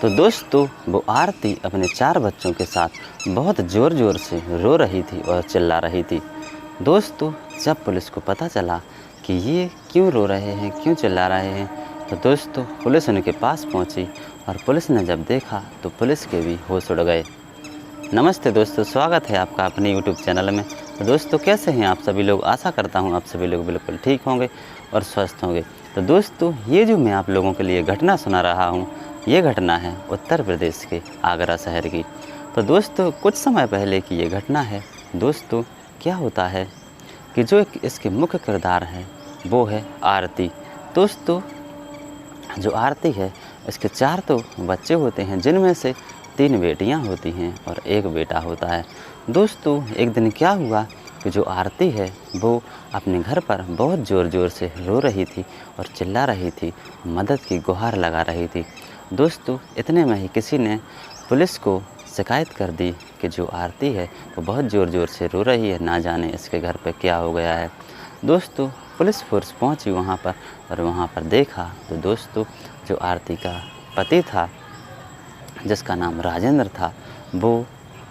तो दोस्तों वो आरती अपने 4 बच्चों के साथ बहुत ज़ोर ज़ोर से रो रही थी और चिल्ला रही थी। दोस्तों जब पुलिस को पता चला कि ये क्यों रो रहे हैं, क्यों चिल्ला रहे हैं, तो दोस्तों पुलिस उनके पास पहुंची और पुलिस ने जब देखा तो पुलिस के भी होश उड़ गए। नमस्ते दोस्तों, स्वागत है आपका अपने यूट्यूब चैनल में। तो दोस्तों कैसे हैं आप सभी लोग? आशा करता हूं आप सभी लोग बिल्कुल ठीक होंगे और स्वस्थ होंगे। तो दोस्तों ये जो मैं आप लोगों के लिए घटना सुना रहा हूं, ये घटना है उत्तर प्रदेश के आगरा शहर की। तो दोस्तों कुछ समय पहले की ये घटना है। दोस्तों क्या होता है कि जो इसके मुख्य किरदार है वो है आरती। दोस्तों जो आरती है इसके 4 तो बच्चे होते हैं, जिनमें से 3 बेटियां होती हैं और 1 बेटा होता है। दोस्तों एक दिन क्या हुआ कि जो आरती है वो अपने घर पर बहुत ज़ोर ज़ोर से रो रही थी और चिल्ला रही थी, मदद की गुहार लगा रही थी। दोस्तों इतने में ही किसी ने पुलिस को शिकायत कर दी कि जो आरती है वो बहुत ज़ोर ज़ोर से रो रही है, ना जाने इसके घर पे क्या हो गया है। दोस्तों पुलिस फोर्स पहुंची वहां पर और वहां पर देखा तो दोस्तों जो आरती का पति था, जिसका नाम राजेंद्र था, वो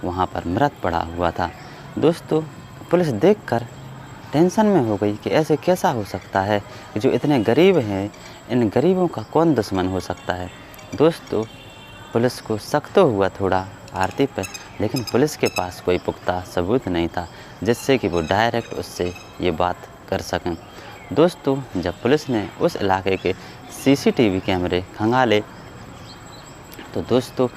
वहाँ पर मृत पड़ा हुआ था। दोस्तों पुलिस देखकर टेंशन में हो गई कि ऐसे कैसा हो सकता है कि जो इतने गरीब हैं, इन गरीबों का कौन दुश्मन हो सकता है। दोस्तों पुलिस को शक तो हुआ थोड़ा आरती पर, लेकिन पुलिस के पास कोई पुख्ता सबूत नहीं था जिससे कि वो डायरेक्ट उससे ये बात कर सकें। दोस्तों जब पुलिस ने उस इलाके के सीसीटीवी कैमरे खंगाले तो दोस्तों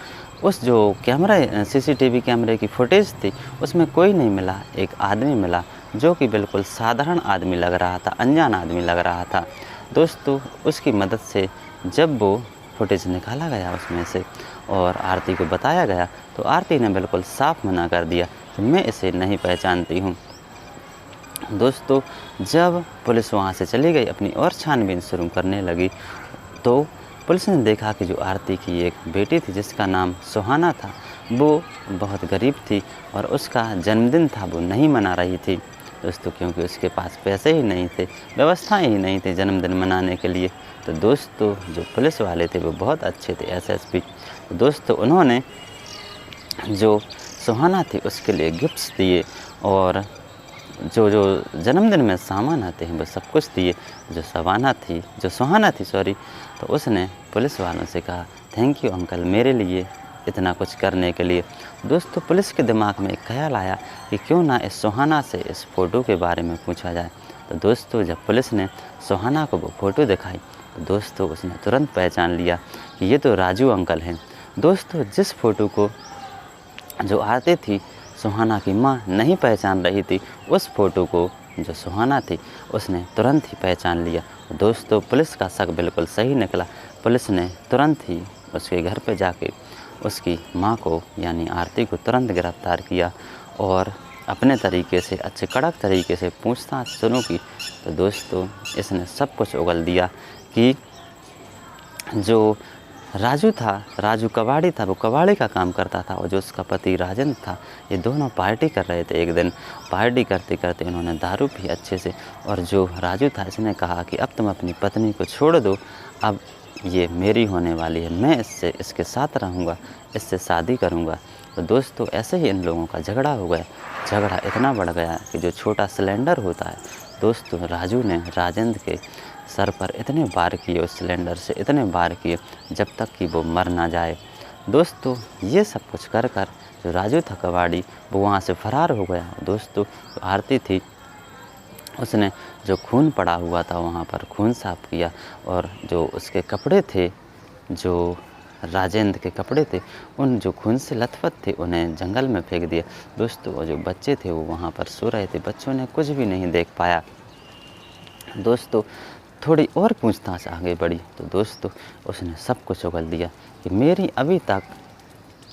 उस जो सीसीटीवी कैमरे की फुटेज थी उसमें कोई नहीं मिला। एक आदमी मिला जो कि बिल्कुल साधारण आदमी लग रहा था, अनजान आदमी लग रहा था। दोस्तों उसकी मदद से जब वो फुटेज निकाला गया उसमें से और आरती को बताया गया तो आरती ने बिल्कुल साफ मना कर दिया कि मैं इसे नहीं पहचानती हूँ। दोस्तों जब पुलिस वहाँ से चली गई, अपनी और छानबीन शुरू करने लगी, तो पुलिस ने देखा कि जो आरती की एक बेटी थी जिसका नाम सुहाना था, वो बहुत गरीब थी और उसका जन्मदिन था वो नहीं मना रही थी। दोस्तों क्योंकि उसके पास पैसे ही नहीं थे, व्यवस्थाएं ही नहीं थी जन्मदिन मनाने के लिए। तो दोस्तों जो पुलिस वाले थे वो बहुत अच्छे थे, एसएसपी। तो दोस्तों उन्होंने जो सुहाना थी उसके लिए गिफ्ट्स दिए और जो जन्मदिन में सामान आते हैं वो सब कुछ दिए। जो सुहाना थी तो उसने पुलिस वालों से कहा, थैंक यू अंकल मेरे लिए इतना कुछ करने के लिए। दोस्तों पुलिस के दिमाग में एक ख्याल आया कि क्यों ना इस सुहाना से इस फ़ोटो के बारे में पूछा जाए। तो दोस्तों जब पुलिस ने सुहाना को वो फ़ोटो दिखाई तो दोस्तों उसने तुरंत पहचान लिया कि ये तो राजू अंकल हैं। दोस्तों जिस फ़ोटो को जो आरती थी सुहाना की माँ नहीं पहचान रही थी, उस फ़ोटो को जो सुहाना थी उसने तुरंत ही पहचान लिया। दोस्तों पुलिस का शक बिल्कुल सही निकला। पुलिस ने तुरंत ही उसके घर पे जाके उसकी माँ को यानी आरती को तुरंत गिरफ्तार किया और अपने तरीके से अच्छे कड़क तरीके से पूछताछ शुरू की। तो दोस्तों इसने सब कुछ उगल दिया कि जो राजू कबाड़ी था, वो कबाड़ी का काम करता था और जो उसका पति राजेंद्र था, ये दोनों पार्टी कर रहे थे। एक दिन पार्टी करते करते इन्होंने दारू पी अच्छे से और जो राजू था इसने कहा कि अब तुम अपनी पत्नी को छोड़ दो, अब ये मेरी होने वाली है, मैं इसके साथ रहूँगा, इससे शादी करूँगा। तो दोस्तों ऐसे ही इन लोगों का झगड़ा हो गया। झगड़ा इतना बढ़ गया कि जो छोटा सिलेंडर होता है, दोस्तों राजू ने राजेंद्र के सर पर इतने वार किए, उस सिलेंडर से इतने वार किए जब तक कि वो मर ना जाए। दोस्तों ये सब कुछ कर जो राजू था कबाड़ी, वो वहाँ से फरार हो गया। दोस्तों जो आरती थी उसने जो खून पड़ा हुआ था वहाँ पर खून साफ किया और जो उसके कपड़े थे, जो राजेंद्र के कपड़े थे, उन जो खून से लथपथ थे उन्हें जंगल में फेंक दिया। दोस्तों जो बच्चे थे वो वहाँ पर सो रहे थे, बच्चों ने कुछ भी नहीं देख पाया। दोस्तों थोड़ी और पूछताछ आगे बढ़ी तो दोस्तों उसने सब कुछ उगल दिया कि मेरी अभी तक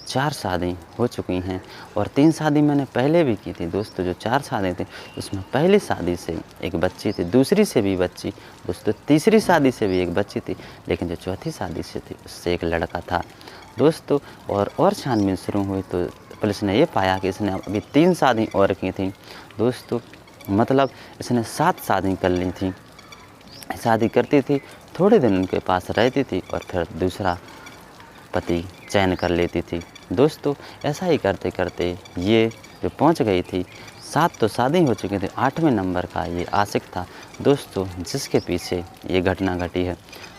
4 शादी हो चुकी हैं और 3 शादी मैंने पहले भी की थी। दोस्तों जो 4 शादी थी उसमें पहली शादी से एक बच्ची थी, दूसरी से भी बच्ची, दोस्तों तीसरी शादी से भी एक बच्ची थी, लेकिन जो चौथी शादी से थी उससे एक लड़का था। दोस्तों और छानबीन शुरू हुई तो पुलिस ने ये पाया कि इसने अभी 3 शादी और की थी। दोस्तों मतलब इसने 7 शादी कर ली थी। शादी करती थी, थोड़े दिन उनके पास रहती थी और फिर दूसरा पति चयन कर लेती थी। दोस्तों ऐसा ही करते करते ये जो पहुंच गई थी, 7 तो शादी हो चुकी थी, 8वें नंबर का ये आशिक था दोस्तों, जिसके पीछे ये घटना घटी है।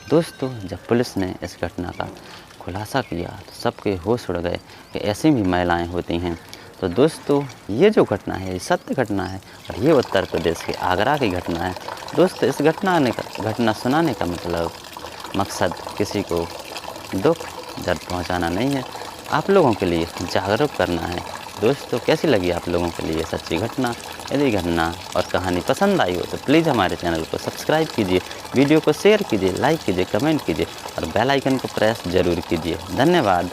दोस्तों जब पुलिस ने इस घटना का खुलासा किया तो सबके होश उड़ गए कि ऐसी भी महिलाएं होती हैं। तो दोस्तों ये जो घटना है ये सत्य घटना है और ये उत्तर प्रदेश के आगरा की घटना है। दोस्तों इस घटना सुनाने का मकसद किसी को दुख दर्द पहुंचाना नहीं है, आप लोगों के लिए जागरूक करना है। दोस्तों कैसी लगी आप लोगों के लिए सच्ची घटना? यदि घटना और कहानी पसंद आई हो तो प्लीज़ हमारे चैनल को सब्सक्राइब कीजिए, वीडियो को शेयर कीजिए, लाइक कीजिए, कमेंट कीजिए और बेल आइकन को प्रेस ज़रूर कीजिए। धन्यवाद।